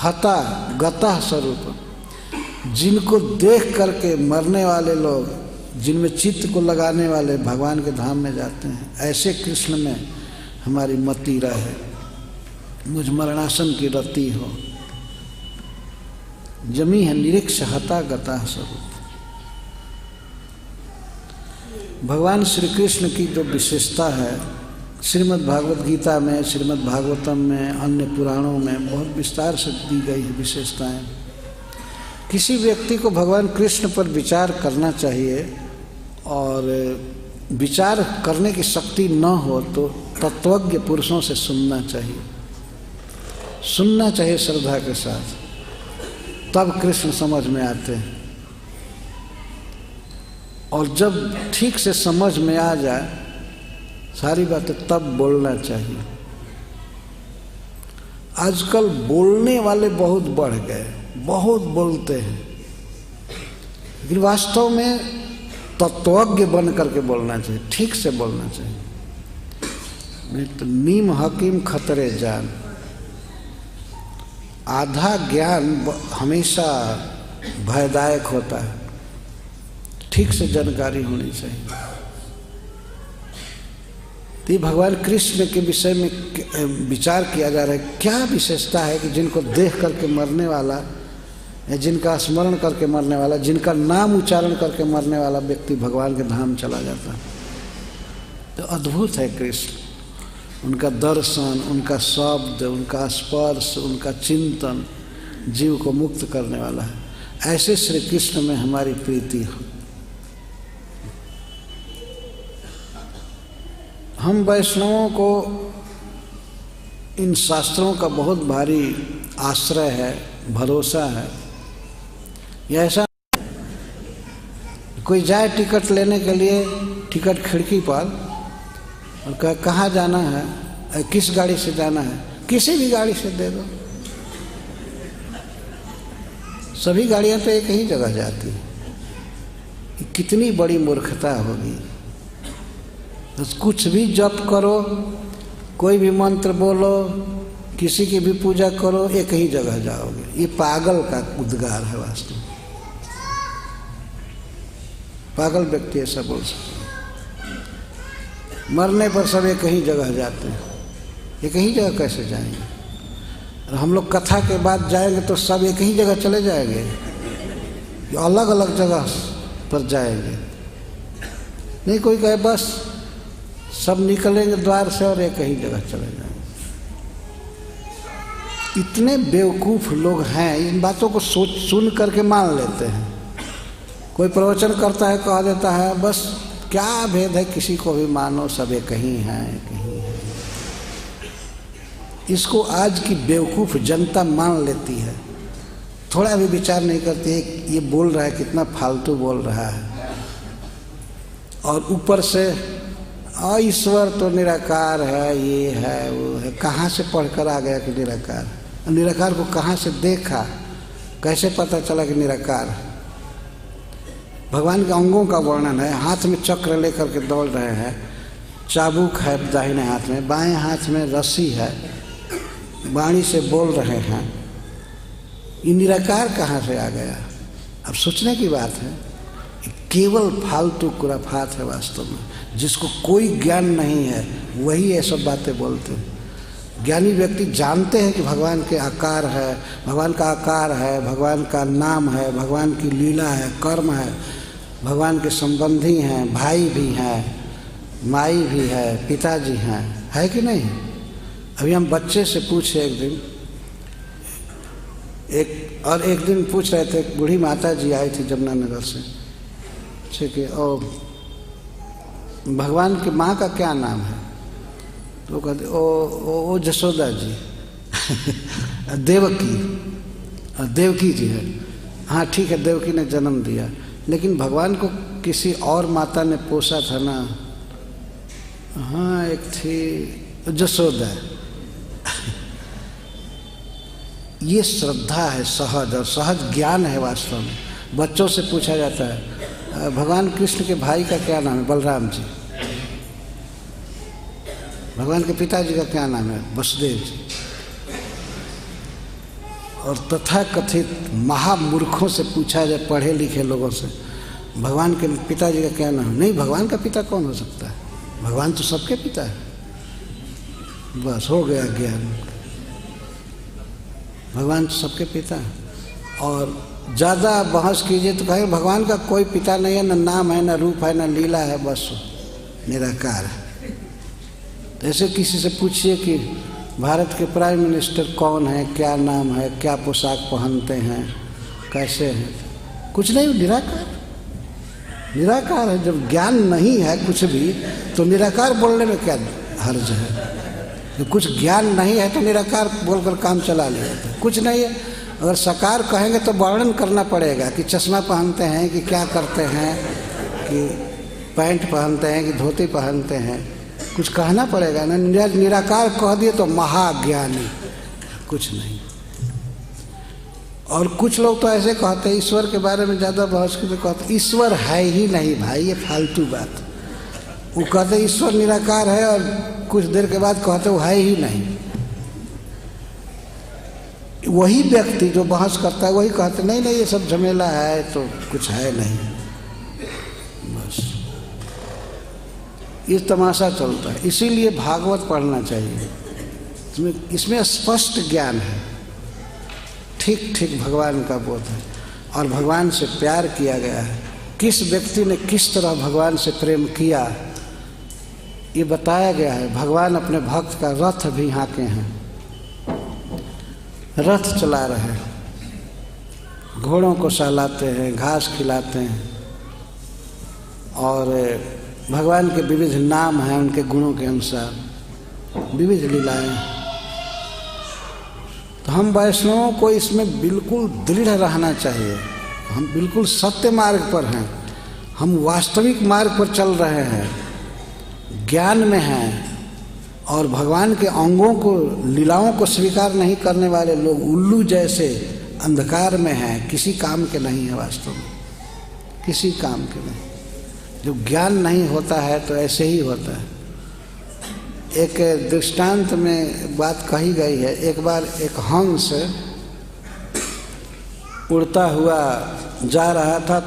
हता गतः स्वरूप, जिनको देख करके मरने वाले लोग, जिनमें चित्त को लगाने वाले भगवान के धाम में जाते हैं, ऐसे कृष्ण में हमारी मति रहे, मुझ मरणासन की रति हो। जमी है निरीक्ष हता गता स्वरूप। भगवान श्री कृष्ण की जो विशेषता है, श्रीमद् भागवत गीता में, श्रीमद् भागवतम में, अन्य पुराणों में बहुत विस्तार से दी गई है विशेषताएं। किसी व्यक्ति को भगवान कृष्ण पर विचार करना चाहिए, और विचार करने की शक्ति न हो तो तत्वज्ञ पुरुषों से सुनना चाहिए, सुनना चाहिए श्रद्धा के साथ, तब कृष्ण समझ में आते हैं। और जब ठीक से समझ में आ जाए सारी बातें, तब बोलना चाहिए। आजकल बोलने वाले बहुत बढ़ गए, बहुत बोलते हैं, लेकिन वास्तव में तत्वज्ञ बन करके बोलना चाहिए, ठीक से बोलना चाहिए। नहीं तो नीम हकीम खतरे जान। आधा ज्ञान हमेशा भयदायक होता है, ठीक से जानकारी होनी चाहिए। तो भगवान कृष्ण के विषय में विचार किया जा रहा है, क्या विशेषता है कि जिनको देख करके मरने वाला, जिनका स्मरण करके मरने वाला, जिनका नाम उच्चारण करके मरने वाला व्यक्ति भगवान के धाम चला जाता है। तो अद्भुत है कृष्ण, उनका दर्शन, उनका शब्द, उनका स्पर्श, उनका चिंतन जीव को मुक्त करने वाला है। ऐसे श्री कृष्ण में हमारी प्रीति हो। हम वैष्णवों को इन शास्त्रों का बहुत भारी आश्रय है, भरोसा है। यह ऐसा कोई जाए टिकट लेने के लिए, टिकट खिड़की पर, और कहे कहाँ जाना है, किस गाड़ी से जाना है, किसी भी गाड़ी से दे दो। सभी गाड़ियाँ तो एक ही जगह जाती हैं। कितनी बड़ी मूर्खता होगी। तो कुछ भी जप करो, कोई भी मंत्र बोलो, किसी की भी पूजा करो, एक ही जगह जाओगे। ये पागल का उद्गार है वास्तव में। पागल व्यक्ति ऐसा बोल सकते हैं। मरने पर सब एक ही जगह जाते हैं, एक ही जगह कैसे जाएंगे? और हम लोग कथा के बाद जाएंगे तो सब एक ही जगह चले जाएंगे, अलग अलग जगह पर जाएंगे? नहीं, कोई कहे बस सब निकलेंगे द्वार से और एक ही जगह चले जाएंगे। इतने बेवकूफ लोग हैं, इन बातों को सुन करके मान लेते हैं। कोई प्रवचन करता है, कह देता है बस क्या भेद है, किसी को भी मानो, सब एक ही हैं, एक ही है। इसको आज की बेवकूफ जनता मान लेती है, थोड़ा भी विचार नहीं करती है ये बोल रहा है, कितना फालतू बोल रहा है। और ऊपर से ईश्वर तो निराकार है, ये है वो है। कहाँ से पढ़कर आ गया कि निराकार? निराकार को कहाँ से देखा, कैसे पता चला कि निराकार है? भगवान के अंगों का वर्णन है, हाथ में चक्र लेकर के दौड़ रहे हैं, चाबुक है दाहिने हाथ में, बाएं हाथ में रस्सी है, वाणी से बोल रहे हैं। ये निराकार कहाँ से आ गया? अब सोचने की बात है। केवल फालतू खुराफात है वास्तव में। जिसको कोई ज्ञान नहीं है वही ये सब बातें बोलते हैं। ज्ञानी व्यक्ति जानते हैं कि भगवान के आकार है, भगवान का आकार है, भगवान का नाम है, भगवान की लीला है, कर्म है, भगवान के संबंधी हैं, भाई भी हैं, माई भी है, पिताजी हैं, है कि नहीं? अभी हम बच्चे से पूछे एक दिन पूछ रहे थे, बूढ़ी माता जी आई थी जमुनानगर से, ठीक है, और भगवान की माँ का क्या नाम है? तो कहते ओ जसोदा जी देवकी जी है। हाँ ठीक है, देवकी ने जन्म दिया, लेकिन भगवान को किसी और माता ने पोसा था ना? हाँ, एक थी जसोदा। ये श्रद्धा है, सहज और सहज ज्ञान है वास्तव में। बच्चों से पूछा जाता है भगवान कृष्ण के भाई का क्या नाम है? बलराम जी। भगवान के पिताजी का क्या नाम है? वसुदेव जी। और तथाकथित महामूर्खों से पूछा जाए, पढ़े लिखे लोगों से, भगवान के पिताजी का क्या नाम? नहीं, भगवान का पिता कौन हो सकता है? भगवान तो सबके पिता है। बस हो गया ज्ञान, भगवान तो सबके पिता है। और ज़्यादा बहस कीजिए तो कहें भगवान का कोई पिता नहीं है, न नाम है, न रूप है, न लीला है, बस निराकार है। तो ऐसे किसी से पूछिए कि भारत के प्राइम मिनिस्टर कौन है, क्या नाम है, क्या पोशाक पहनते हैं, कैसे हैं, कुछ नहीं, निराकार। निराकार है। जब ज्ञान नहीं है कुछ भी तो निराकार बोलने में क्या हर्ज है? जब कुछ ज्ञान नहीं है तो निराकार बोलकर काम चला लेते हैं। कुछ नहीं है, अगर साकार कहेंगे तो वर्णन करना पड़ेगा कि चश्मा पहनते हैं, कि क्या करते हैं, कि पैंट पहनते हैं, कि धोती पहनते हैं, कुछ कहना पड़ेगा ना। निराकार कह दिए तो महाज्ञानी, कुछ नहीं। और कुछ लोग तो ऐसे कहते हैं, ईश्वर के बारे में ज़्यादा बहस करते, कहते ईश्वर है ही नहीं भाई, ये फालतू बात। वो कहते ईश्वर निराकार है और कुछ देर के बाद कहते वो है ही नहीं। वही व्यक्ति जो बहस करता है वही कहते नहीं नहीं ये सब झमेला है, तो कुछ है नहीं, बस ये तमाशा चलता है। इसीलिए भागवत पढ़ना चाहिए, इसमें स्पष्ट ज्ञान है, ठीक ठीक भगवान का बोध है और भगवान से प्यार किया गया है। किस व्यक्ति ने किस तरह भगवान से प्रेम किया ये बताया गया है। भगवान अपने भक्त का रथ भी हाँके हैं, रथ चला रहे हैं, घोड़ों को सहलाते हैं, घास खिलाते हैं, और भगवान के विविध नाम हैं, उनके गुणों के अनुसार विविध लीलाएं। तो हम वैष्णवों को इसमें बिल्कुल दृढ़ रहना चाहिए। हम बिल्कुल सत्य मार्ग पर हैं, हम वास्तविक मार्ग पर चल रहे हैं, ज्ञान में हैं। और भगवान के अंगों को, लीलाओं को स्वीकार नहीं करने वाले लोग उल्लू जैसे अंधकार में हैं, किसी काम के नहीं है, वास्तव में किसी काम के नहीं। जब ज्ञान नहीं होता है तो ऐसे ही होता है। एक दृष्टांत में बात कही गई है। एक बार एक हंस उड़ता हुआ जा रहा था,